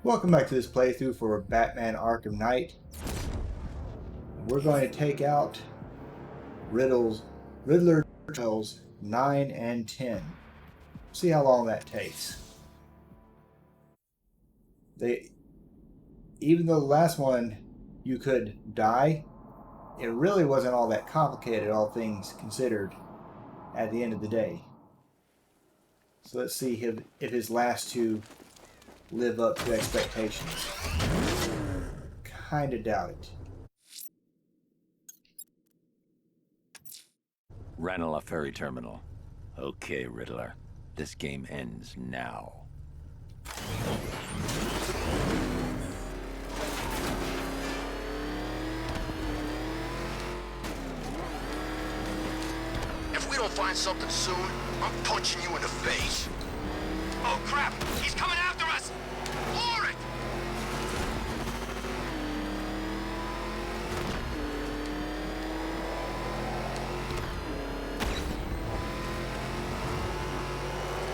Welcome back to this playthrough for Batman Arkham Knight. We're going to take out Riddler trials 9 and 10. See how long that takes. Even though the last one you could die, it really wasn't all that complicated, all things considered, at the end of the day. So let's see if his last two live up to expectations. Kinda doubt it. Ranelagh Ferry Terminal. Okay, Riddler. This game ends now. If we don't find something soon, I'm punching you in the face. Oh crap! He's coming after us! Floor it!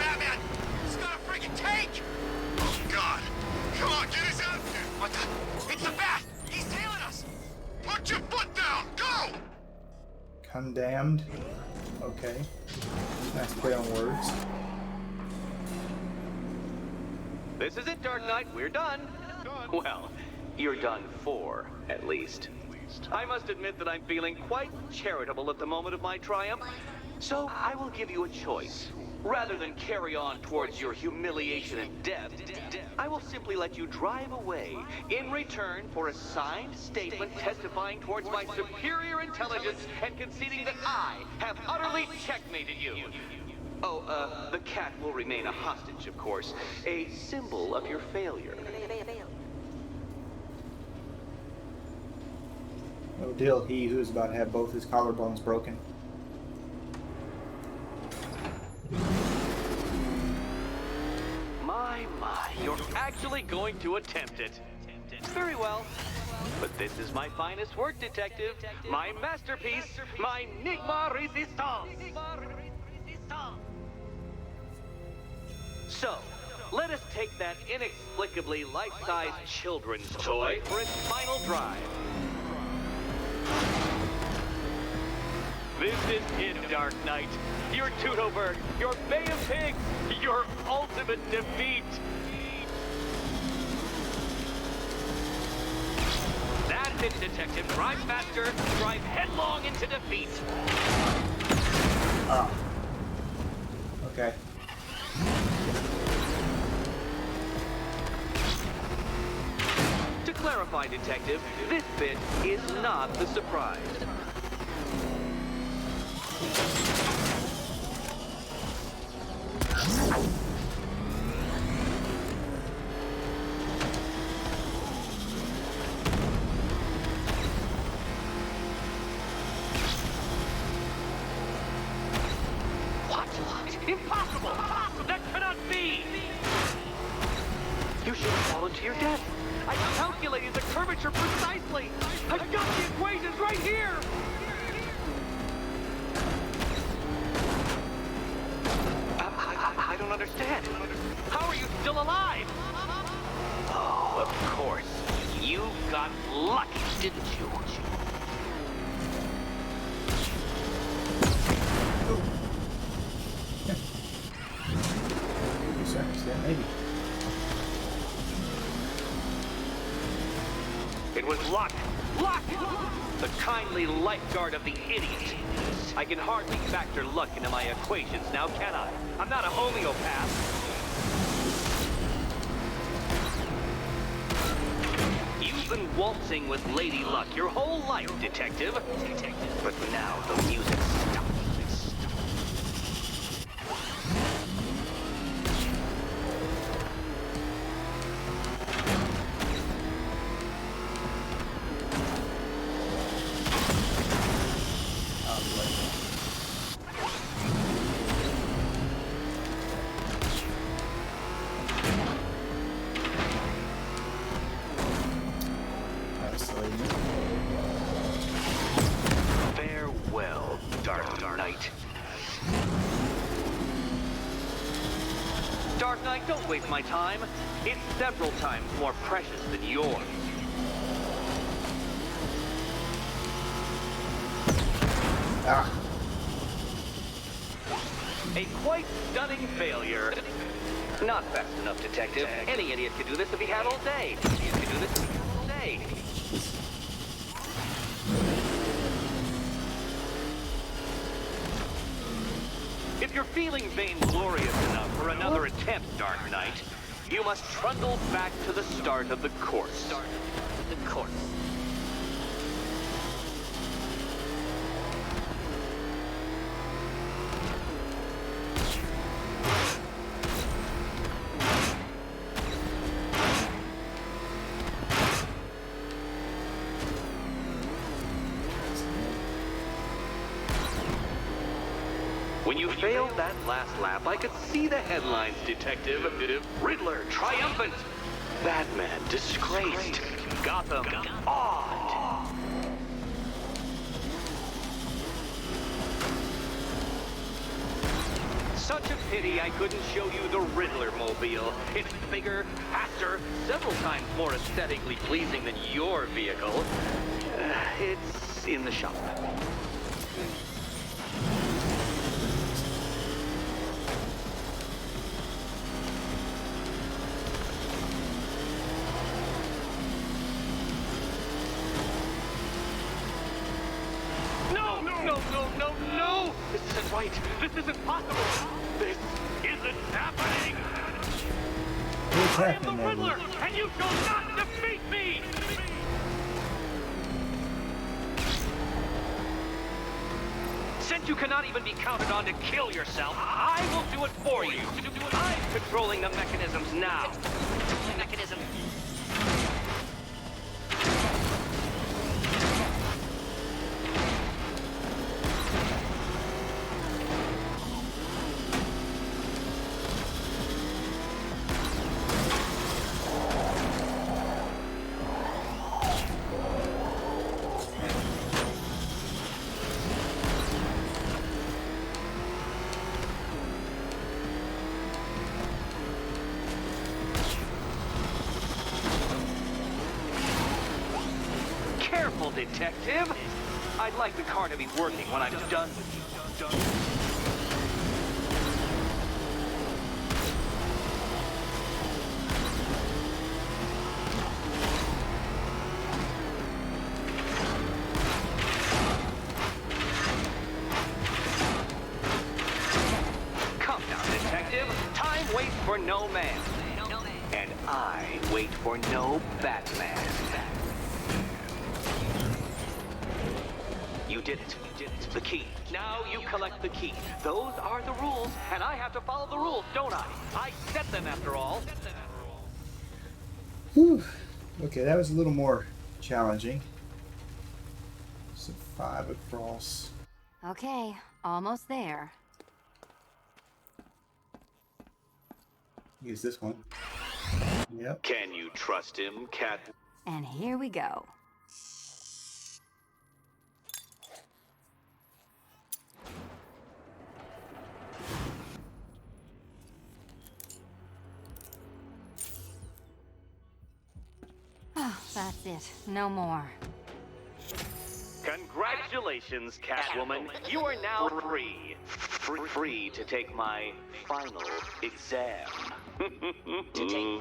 Batman! He's got a friggin' tank! Oh god! Come on, get us out of here! What the? It's the Bat! He's tailing us! Put your foot down! Go! Condemned. Okay. Nice play on words. This is it, Dark Knight. We're done. Well, you're done for, at least. I must admit that I'm feeling quite charitable at the moment of my triumph. So I will give you a choice. Rather than carry on towards your humiliation and death, I will simply let you drive away in return for a signed statement testifying towards my superior intelligence and conceding that I have utterly checkmated you. Oh, the cat will remain a hostage, of course. A symbol of your failure. No deal, he who's about to have both his collarbones broken. My, you're actually going to attempt it. Very well. But this is my finest work, Detective. My masterpiece, my Enigma Resistance. So, let us take that inexplicably life-sized children's toy for its final drive. This is it, Dark Knight. Your Tutoberg, your Bay of Pigs, your ultimate defeat. That's it, Detective. Drive faster, drive headlong into defeat. Ah. Okay. To clarify, Detective, this bit is not the surprise. What? Impossible! That cannot be! You should have fallen to your death. I calculated the curvature precisely. I've got the equations right here. I don't understand. How are you still alive? Oh, of course. You got lucky, didn't you? To a certain extent, maybe. It was luck. Luck! The kindly lifeguard of the idiot. I can hardly factor luck into my equations now, can I? I'm not a homeopath. You've been waltzing with Lady Luck your whole life, Detective. But now the music stops. Farewell, Dark Knight. Dark Dark Knight, don't waste my time. It's several times more precious than yours. Ah. A quite stunning failure. Not fast enough, Detective. Any idiot could do this if he had all day. Idiot could do this if he had all day. If you're feeling vainglorious enough for another attempt, Dark Knight, you must trundle back to the start of the course. When you failed that last lap, I could see the headlines, Detective. Riddler triumphant. Batman disgraced. Gotham awed. Such a pity I couldn't show you the Riddler mobile. It's bigger, faster, several times more aesthetically pleasing than your vehicle. It's in the shop. No! This isn't right. This isn't possible. This isn't happening. What's I am happening the there, Riddler, Luke? and you shall not defeat me! Since you cannot even be counted on to kill yourself, I will do it for you. I'm controlling the mechanisms now. Careful, Detective. I'd like the car to be working when I'm done with you. Come now, Detective. Time waits for no man. And I wait for no Batman. You did it. The key. Now you collect the key. Those are the rules, and I have to follow the rules, don't I? I set them after all. Whew. Okay, that was a little more challenging. So 5 across. Okay, almost there. Use this one. Yep. Can you trust him, Cat? And here we go. Oh, that's it. No more. Congratulations, Catwoman. You are now free. Free to take my final exam. To take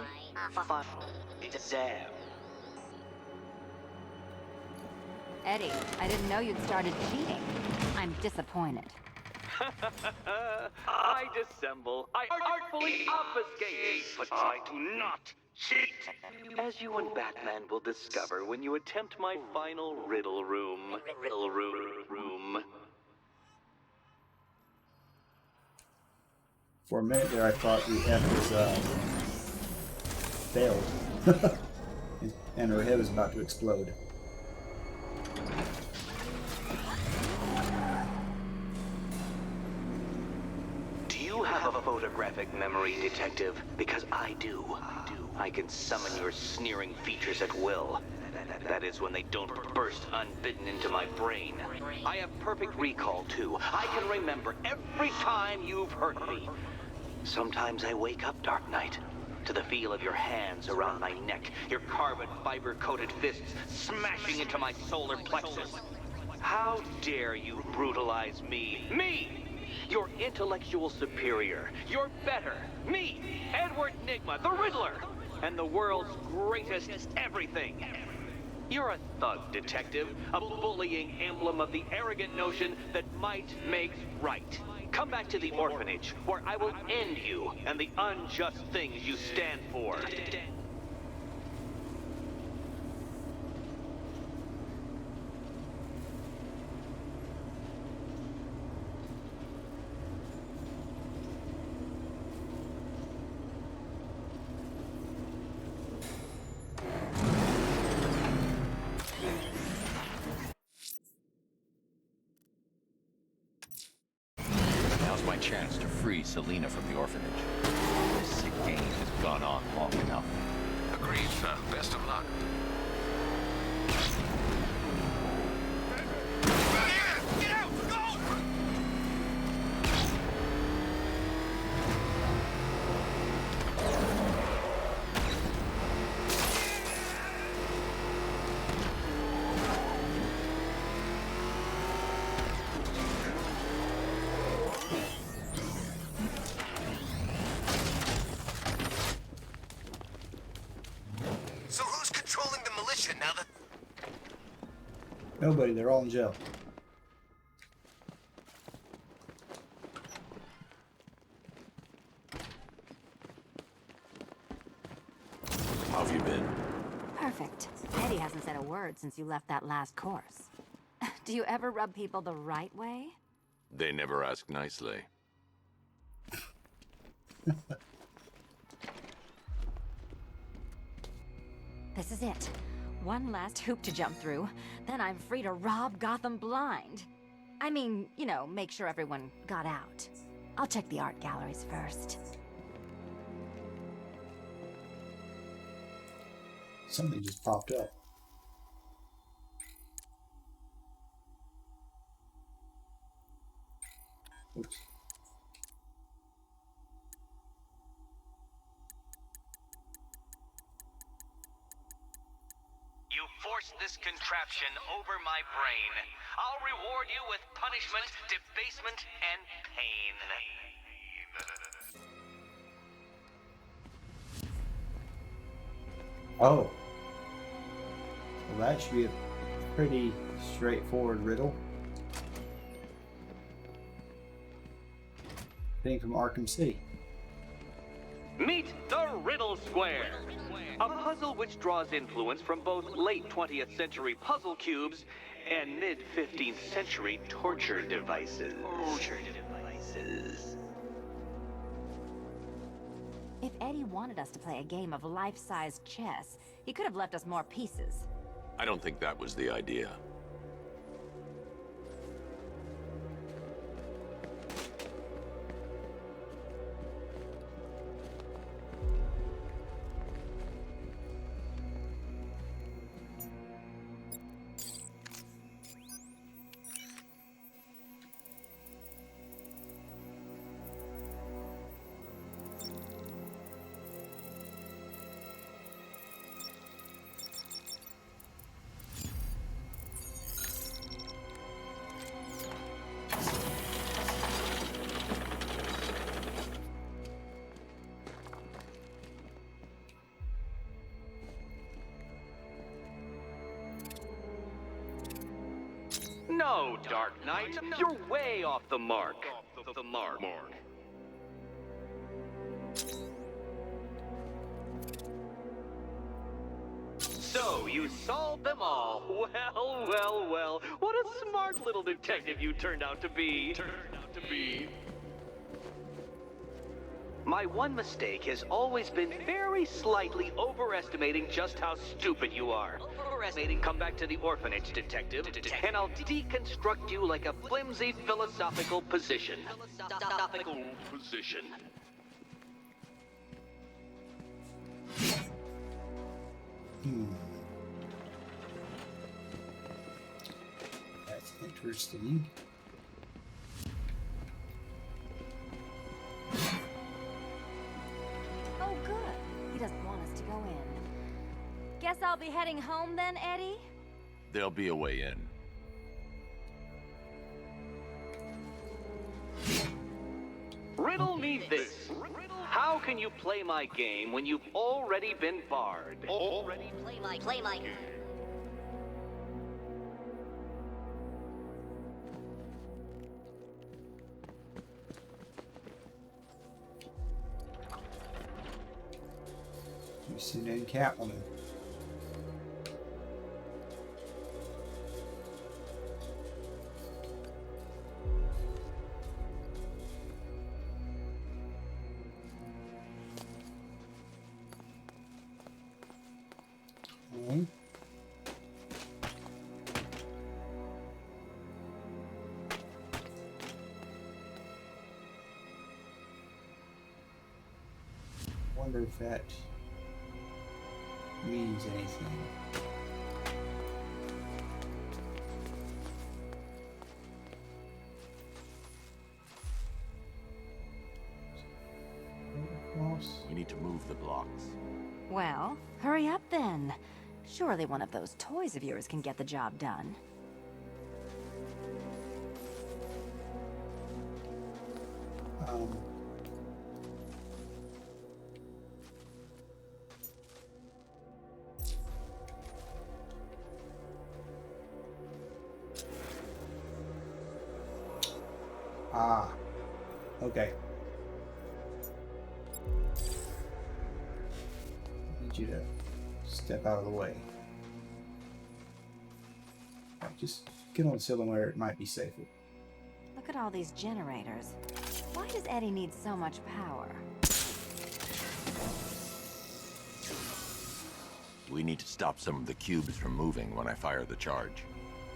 my final exam. Eddie, I didn't know you'd started cheating. I'm disappointed. I dissemble. I artfully obfuscate. But I do not cheat. As you and Batman will discover when you attempt my final riddle room. Riddle room. For a minute there, I thought the F was failed, and her head was about to explode. Do you have a photographic memory, Detective? Because I do. I can summon your sneering features at will. That is when they don't burst unbidden into my brain. I have perfect recall, too. I can remember every time you've hurt me. Sometimes I wake up, Dark Knight, to the feel of your hands around my neck, your carbon fiber-coated fists smashing into my solar plexus. How dare you brutalize me? Me! Your intellectual superior. Your better. Me, Edward Nygma, the Riddler, and the world's greatest everything. You're a thug, detective, a bullying emblem of the arrogant notion that might makes right. Come back to the orphanage, where I will end you and the unjust things you stand for. Now's my chance to free Selina from the orphanage. This sick game has gone on long enough. Agreed, sir. Best of luck. Get out! Go! So who's controlling the militia now that... Nobody. They're all in jail. How have you been? Perfect. Eddie hasn't said a word since you left that last course. Do you ever rub people the right way? They never ask nicely. This is it. One last hoop to jump through, then I'm free to rob Gotham blind. I mean, you know, make sure everyone got out. I'll check the art galleries first. Something just popped up. Oops. You forced this contraption over my brain. I'll reward you with punishment, debasement, and pain. Oh. Well, that should be a pretty straightforward riddle. Thing from Arkham City. Meet the Riddle Square, a puzzle which draws influence from both late 20th century puzzle cubes and mid 15th century torture devices. If Eddie wanted us to play a game of life-size chess, he could have left us more pieces. I don't think that was the idea. No, Dark Knight, you're way off the mark. So, you solved them all. Well, well, well. What a smart little detective you turned out to be. My one mistake has always been very slightly overestimating just how stupid you are. Come back to the orphanage, detective, and I'll deconstruct you like a flimsy philosophical position. That's interesting. Guess I'll be heading home then, Eddie? There'll be a way in. Riddle me this. How can you play my game when you've already been barred? Play my game. You see named Catwoman. Okay. Wonder if that means anything. We need to move the blocks. Well, hurry up then. Surely one of those toys of yours can get the job done. Um, okay. Need you to step out of the way. Right, just get on the ceiling where it might be safer. Look at all these generators. Why does Eddie need so much power? We need to stop some of the cubes from moving when I fire the charge.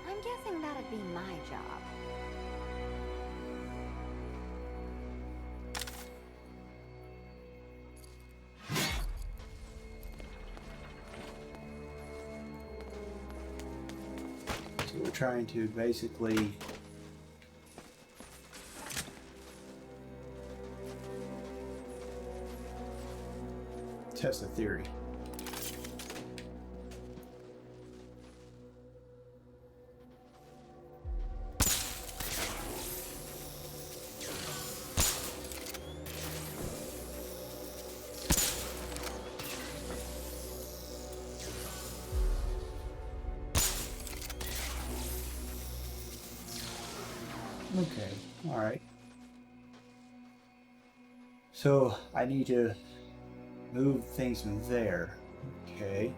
I'm guessing that'd be my job. So we're trying to basically test the theory. Okay, all right. So I need to move things from there. Okay.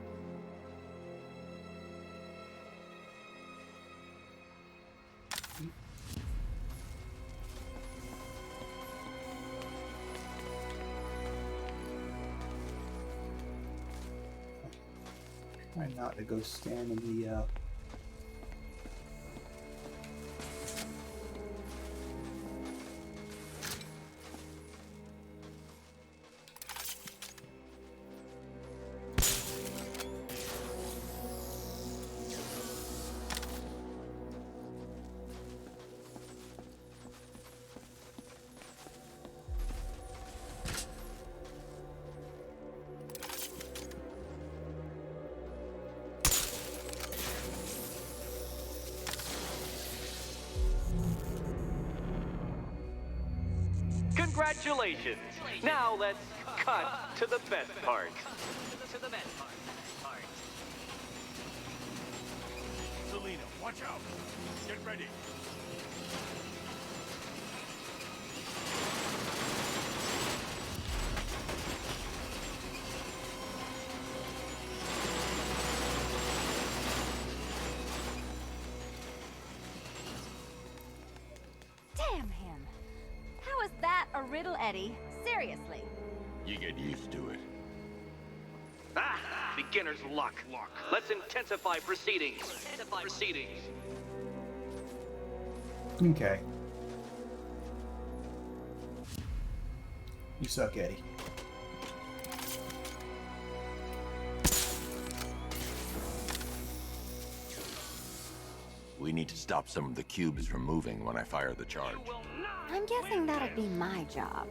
Try not to go stand in the Congratulations. Now let's cut to the best part. Selina, watch out! Get ready! Damn him! How is that a riddle, Eddie? Seriously. You get used to it. Ah! Beginner's luck. Let's intensify proceedings. Okay. You suck, Eddie. We need to stop some of the cubes from moving when I fire the charge. I'm guessing that'd be my job.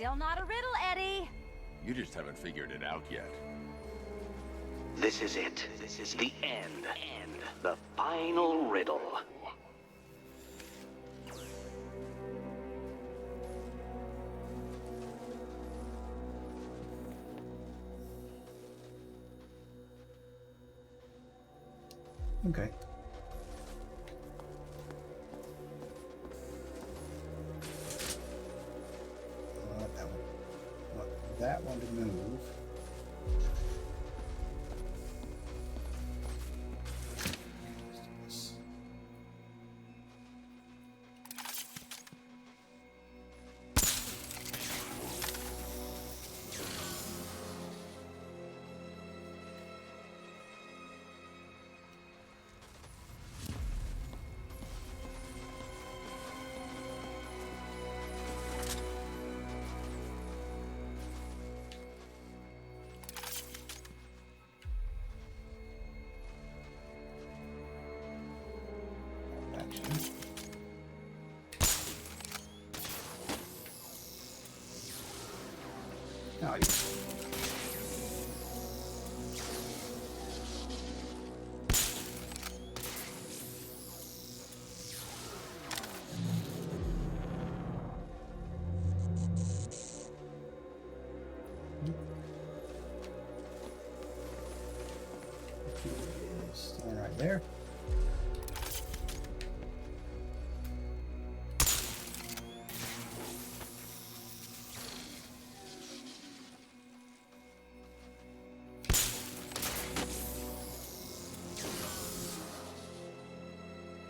Still not a riddle, Eddie. You just haven't figured it out yet. This is it. This is the end. The final riddle. Okay. I want that one. I want that one to move. Now you. Stand right there.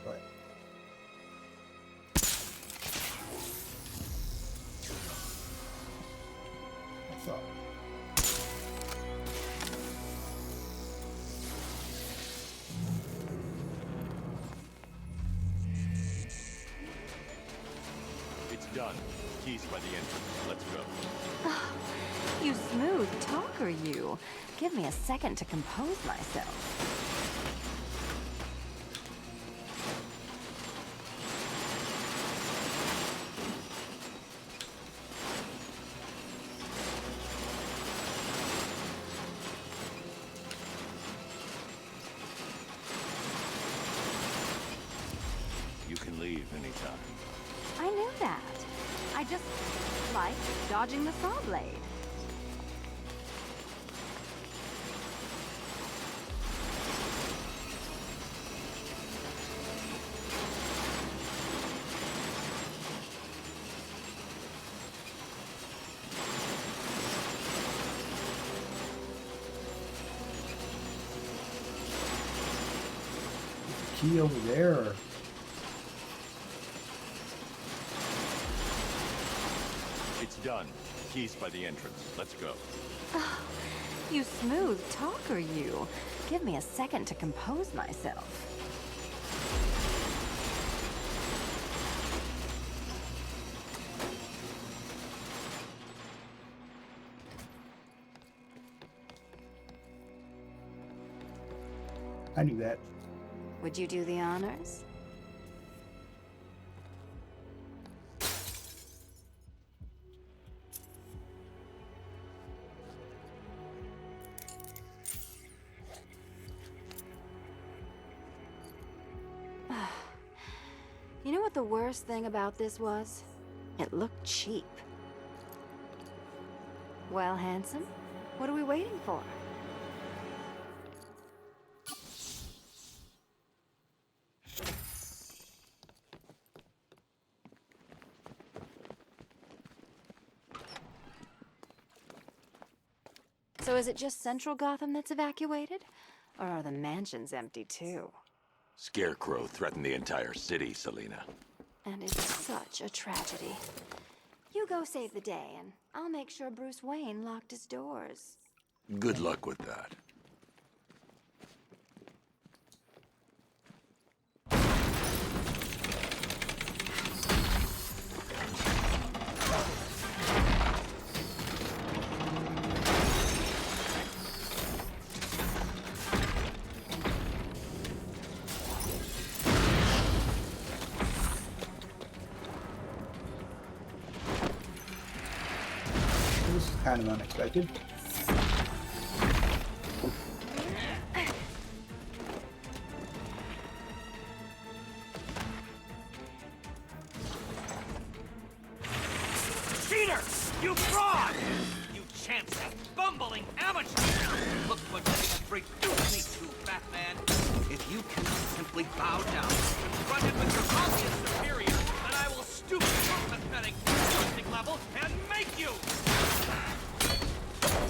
Right. I thought. It's done. Keys by the entrance. Let's go. You smooth talker, you. Give me a second to compose myself. You can leave anytime. I knew that. I just like dodging the saw blade. Key over there. It's done. Keys by the entrance. Let's go. You smooth talker, you. Give me a second to compose myself. I knew that. Would you do the honors? You know what the worst thing about this was? It looked cheap. Well, handsome, what are we waiting for? So is it just Central Gotham that's evacuated? Or are the mansions empty too? Scarecrow threatened the entire city, Selina. And it's such a tragedy. You go save the day, and I'll make sure Bruce Wayne locked his doors. Good luck with that. kind of unexpected. Cheater! You fraud! You chancing, bumbling amateur! Look what you've reduced me to, Batman! If you can simply bow down, confronted with your obvious superior, then I will stoop to your pathetic, disgusting level and make you!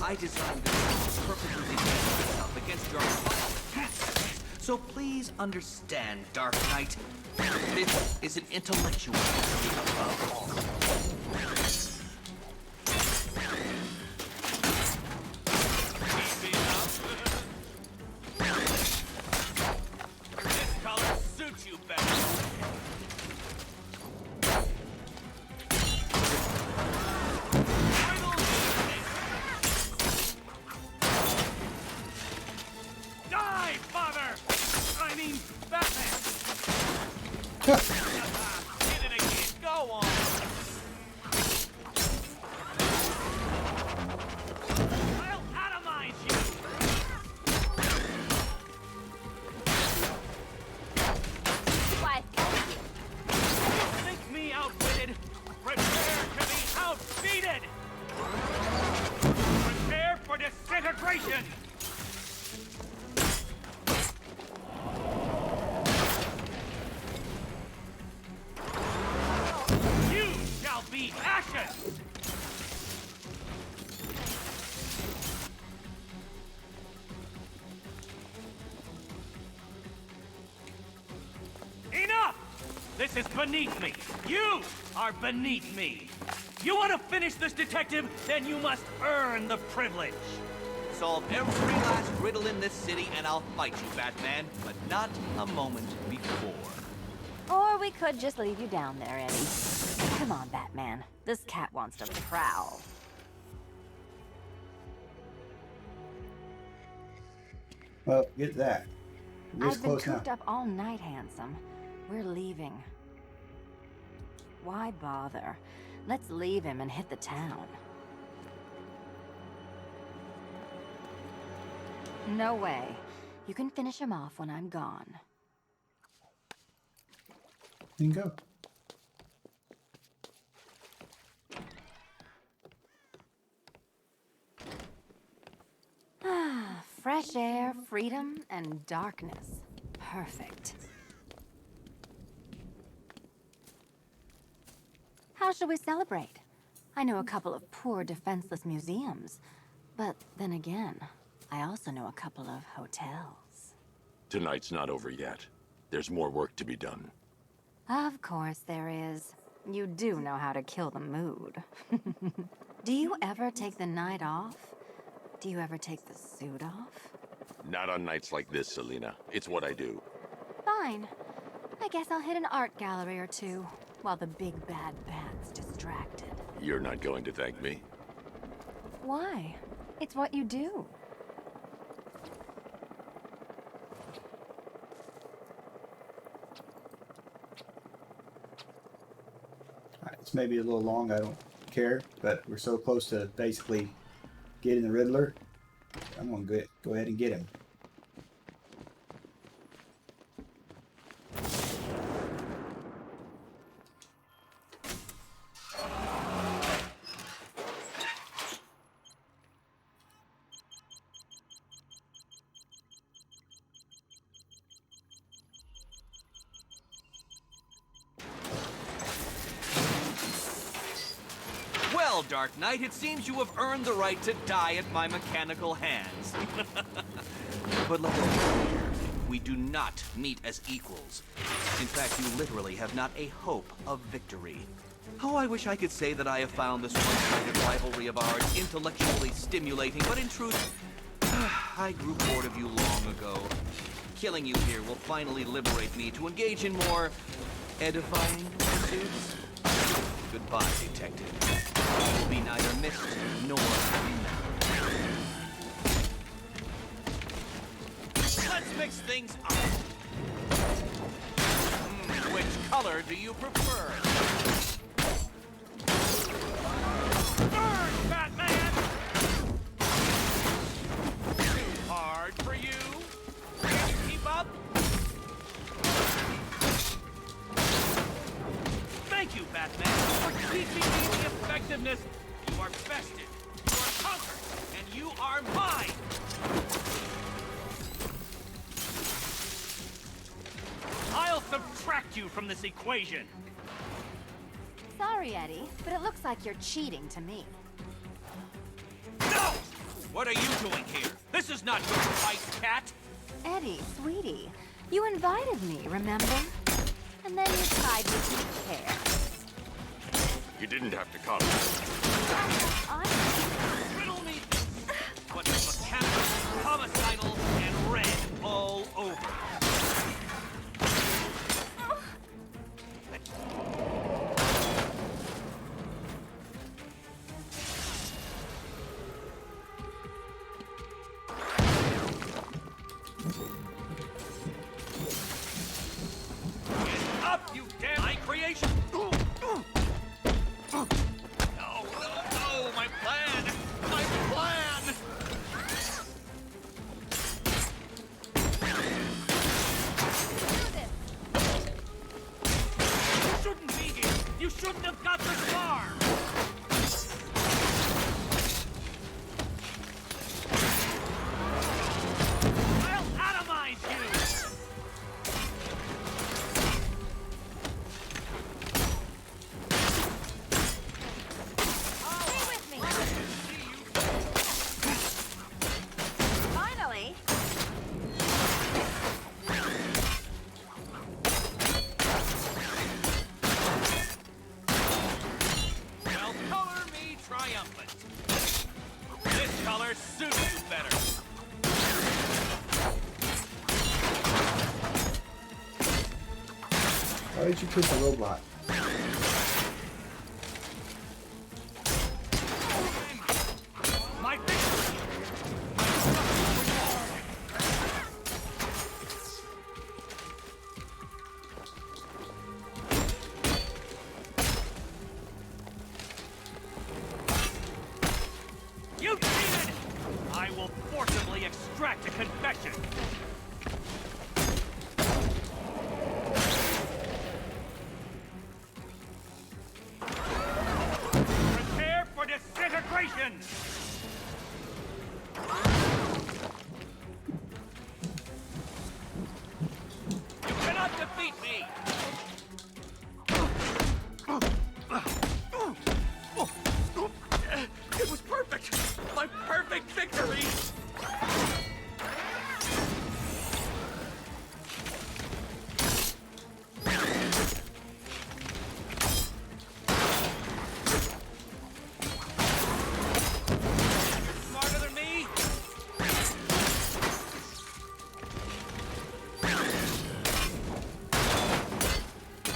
I designed this perfectly to defend itself against your violence. So please understand, Dark Knight. This is an intellectual above all. Easy enough. This color suits you better. Die, father! I mean, Batman! Hit it again. Go on. I'll atomize you. Why, Think me outwitted. Prepare to be outbeated. Prepare for disintegration. You shall be ashes. Enough! This is beneath me. You are beneath me. You want to finish this, detective? Then you must earn the privilege. Solve every last riddle in this city and I'll fight you, Batman. But not a moment before. or we could just leave you down there, Eddie. Come on, Batman. This cat wants to prowl. Well, get that. We're this I've been close now. cooped up all night, handsome. We're leaving. Why bother? Let's leave him and hit the town. No way. You can finish him off when I'm gone. You can go. Ah, fresh air, freedom, and darkness. Perfect. How shall we celebrate? I know a couple of poor, defenseless museums. But then again, I also know a couple of hotels. Tonight's not over yet. There's more work to be done. Of course there is. You do know how to kill the mood. Do you ever take the night off? Do you ever take the suit off? Not on nights like this, Selina. It's what I do. Fine. I guess I'll hit an art gallery or two, while the big bad bat's distracted. You're not going to thank me? Why? It's what you do. Alright, it's maybe a little long, I don't care, but we're so close to basically getting the Riddler. I'm gonna go ahead and get him. Well, Dark Knight, it seems you have earned the right to die at my mechanical hands. But let us be clear, we do not meet as equals. In fact, you literally have not a hope of victory. Oh, I wish I could say that I have found this one-sided rivalry of ours intellectually stimulating, but in truth, I grew bored of you long ago. Killing you here will finally liberate me to engage in more edifying pursuits. Goodbye, detective. You will be neither missed nor remembered. Let's mix things up. Which color do you prefer? Burn, Batman! teaching me the effectiveness. You are bested. You are conquered. And you are mine. I'll subtract you from this equation. Sorry, Eddie, but it looks like you're cheating to me. No! What are you doing here? This is not your fight, cat. Eddie, sweetie, you invited me, remember? And then you tied me to a chair. You didn't have to come. I... Riddle me this. What's mechanical, homicidal, and red all over? Get up, you damn my creation! No, my plan! My plan! You shouldn't be here! You shouldn't have got this far! I'll atomize you! Stay with me! Finally! Well, color me triumphant. This color suits you better. Why did you kill the robot? My victory! You cheated! I will forcibly extract a confession. Prepare for disintegration! You cannot defeat me! It was perfect! My perfect victory! Smarter than me?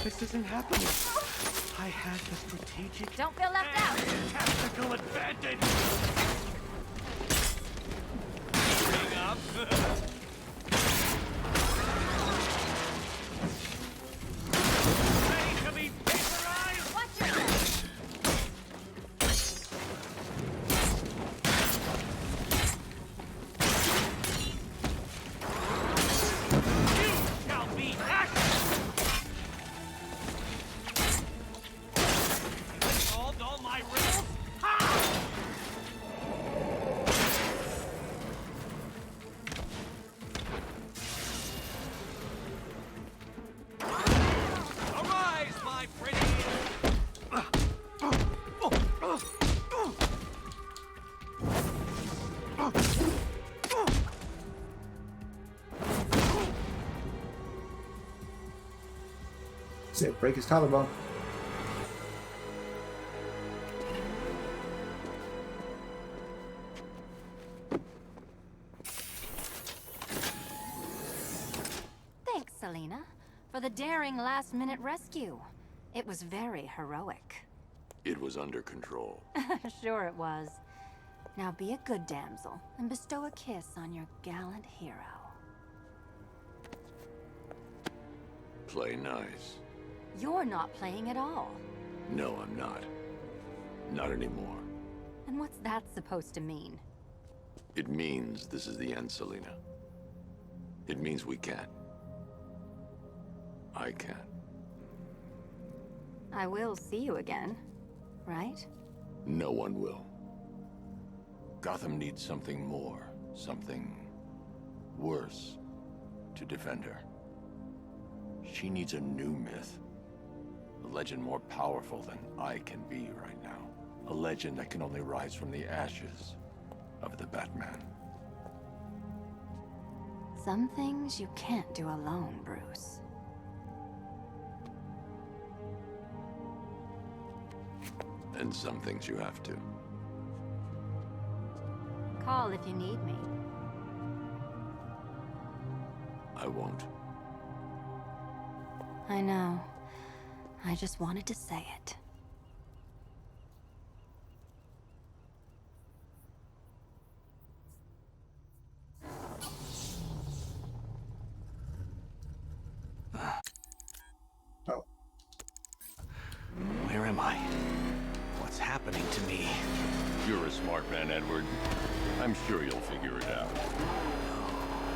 This isn't happening. I had the strategic Don't feel left out! and tactical advantage. Hang up. Ready to be vaporized? Watch yourself! You shall be ashes! Solved all my riddles? Ha! Arise, my pretty! Said break his collarbone. Thanks, Selina, for the daring last-minute rescue. It was very heroic. It was under control. Sure it was. Now be a good damsel and bestow a kiss on your gallant hero. Play nice. You're not playing at all. No, I'm not. Not anymore. And what's that supposed to mean? It means this is the end, Selina. It means we can't. I can't. I will see you again. right? No one will. Gotham needs something more, something worse to defend her. She needs a new myth. A legend more powerful than I can be right now. A legend that can only rise from the ashes of the Batman. Some things you can't do alone, Bruce. And some things you have to. Call if you need me. I won't. I know. I just wanted to say it. Oh, Where am I? What's happening to me? You're a smart man, Edward. I'm sure you'll figure it out.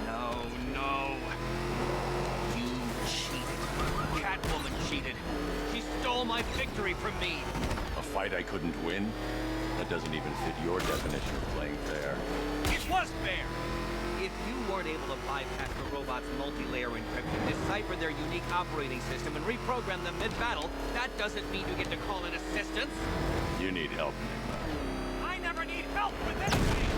No, no. You cheated. Catwoman cheated. She stole my victory from me. A fight I couldn't win? That doesn't even fit your definition of playing fair. It was fair. If you weren't able to bypass the robot's multi-layer encryption, decipher their unique operating system, and reprogram them mid-battle, that doesn't mean you get to call in assistance. You need help, Enigma. I never need help with anything!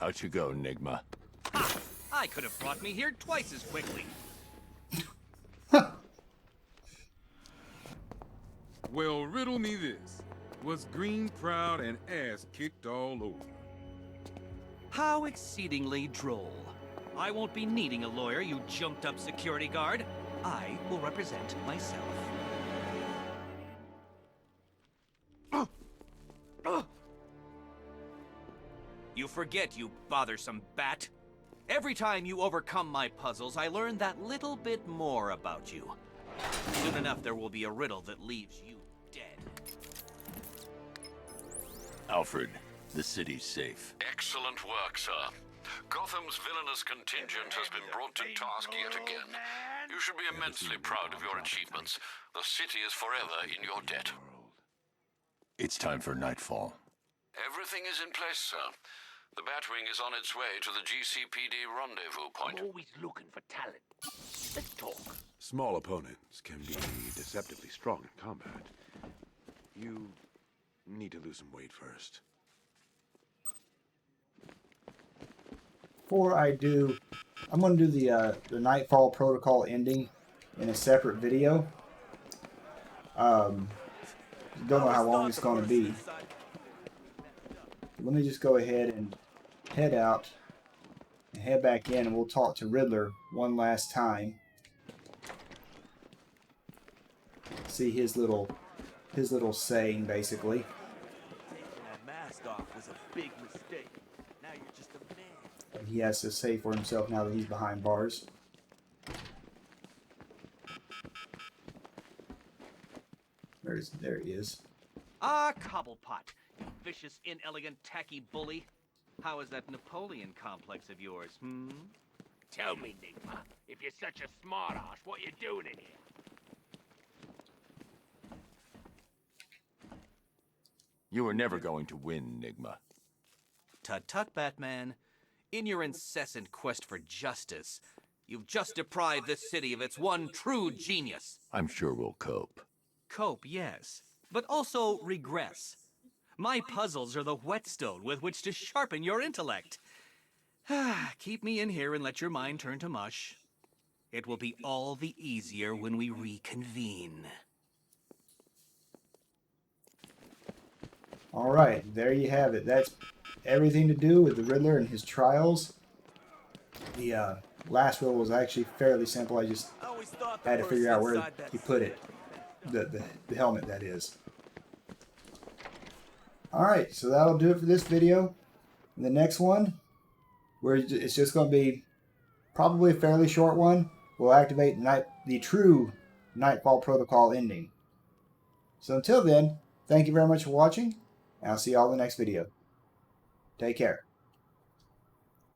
Out you go, Enigma. Ha! I could have brought me here twice as quickly. Well, riddle me this. Was Green proud and ass kicked all over? How exceedingly droll. I won't be needing a lawyer, you jumped-up security guard. I will represent myself. You forget, you bothersome bat. Every time you overcome my puzzles, I learn that little bit more about you. Soon enough, there will be a riddle that leaves you dead. Alfred, the city's safe. Excellent work, sir. Gotham's villainous contingent has been brought to task yet again. You should be immensely proud of your achievements. The city is forever in your debt. It's time for nightfall. Everything is in place, sir. The Batwing is on its way to the GCPD rendezvous point. Always looking for talent. Let's talk. Small opponents can be deceptively strong in combat. You need to lose some weight first. before I do, I'm going to do the Nightfall Protocol ending in a separate video. Don't know how long it's going to be. Let me just go ahead and head out and head back in, and we'll talk to Riddler one last time. See his little saying, basically. Taking that mask off was a big mistake. Now you're just a man. And he has to say for himself now that he's behind bars. There he is. Ah, Cobblepot, you vicious, inelegant, tacky bully. How is that Napoleon complex of yours, hmm? Tell me, Nigma, if you're such a smartass, what you doing in here? You were never going to win, Nigma. Tut-tut, Batman. In your incessant quest for justice, you've just deprived this city of its one true genius. I'm sure we'll cope. Cope, yes, but also regress. My puzzles are the whetstone with which to sharpen your intellect. Keep me in here and let your mind turn to mush. It will be all the easier when we reconvene. Alright, there you have it. That's everything to do with the Riddler and his trials. The last riddle was actually fairly simple. I just I always thought the had to figure person out where inside that he put it. The helmet, that is. Alright, so that'll do it for this video. In the next one, it's just going to be probably a fairly short one. We'll activate the true Nightfall Protocol ending. So until then, thank you very much for watching, and I'll see you all in the next video. Take care.